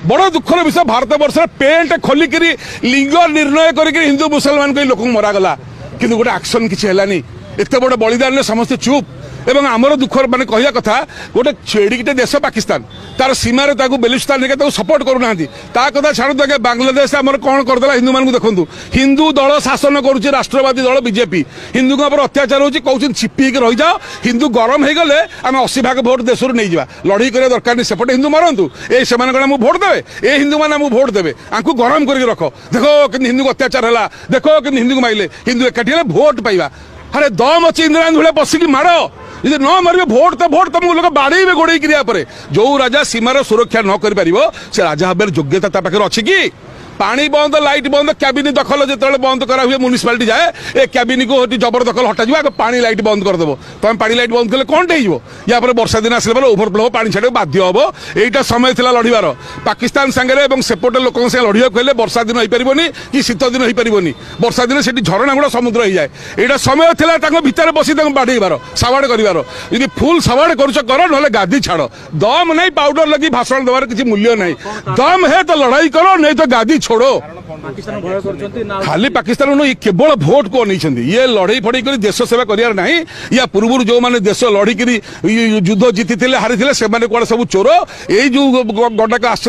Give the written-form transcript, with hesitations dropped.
बड़ दुखर विषय भारत वर्ष पेंट खोलिक लिंग निर्णय कर हिंदू मुसलमान को लोक मरागला कि गोटे एक्शन किसी है एत बड़ बलिदान समस्ते चुप एवं आमर दुखर माने कहया कथा गोटे छेड़ीटे देश पाकिस्तान तार सीमार बेलुचिस्तान सपोर्ट करूना कथा छाड़ू आगे बांग्लादेश आमर कौन करदेला हिंदू मानू देखो हिंदू दल शासन करुच्ची राष्ट्रवादी दल बीजेपी हिंदू अत्याचार होची कहते छिपी रही जाओ हिंदू गरम हो गले आम 80 भाग भोट देश नहीं जा लड़ाई करने दरकार नहीं सेपटे हिंदू मरतु ये भोट देवे ये हिंदू मैंने भोट देवे आंकु गरम करके रख देखो कि हिंदू अत्याचार है देखो कि हिंदू को माइले हिंदू एकाठी भोट पाइबा अरे दम अच्छी इंदिरा भाई बसिकी माड़ यदि न मारे भोट तुमको लोग बाड़े गोड़े जो राजा सीमार सुरक्षा न कर से राजा भाव योग्यता पाखे अच्छी कि पानी बंद लाइट बंद कैबिन दखल जो बंद करा हुए म्युनिसिपालिटी जाए ए कैबिन को जबरदखल हटा जाए पानी लाइट बंद करदेव तुम पानी लाइट बंद कले कौन हो या वर्षा दिन आसले ओभरफ्लो पानी छाड़ बाध्य हम यहीटा समय था लड़ार पाकिस्तान सांगे सेपटे लोक लड़ाक हेल्ले वर्षा दिन हो पारनि कि शीत दिन हो पारनि वर्षा दिन से झरणा गुड़ा समुद्र हो जाए यहाँ समय था भितर बसी बाड़ेबार सवाड़ कर फुल सवाड़ कर ना गादी छाड़ दम नहीं पाउडर लगी भाषण देवार किसी मूल्य नहीं दम है तो लड़ाई करो नहीं तो गादी छोड़ो खाली पाकिस्तान केवल भोट को नहीं ये लड़ाई फड़े कर देश सेवा करार ना या पूर्व जो मैंने देश लड़िक युद्ध जीति हारी से सब चोर यही जो गंडाक आस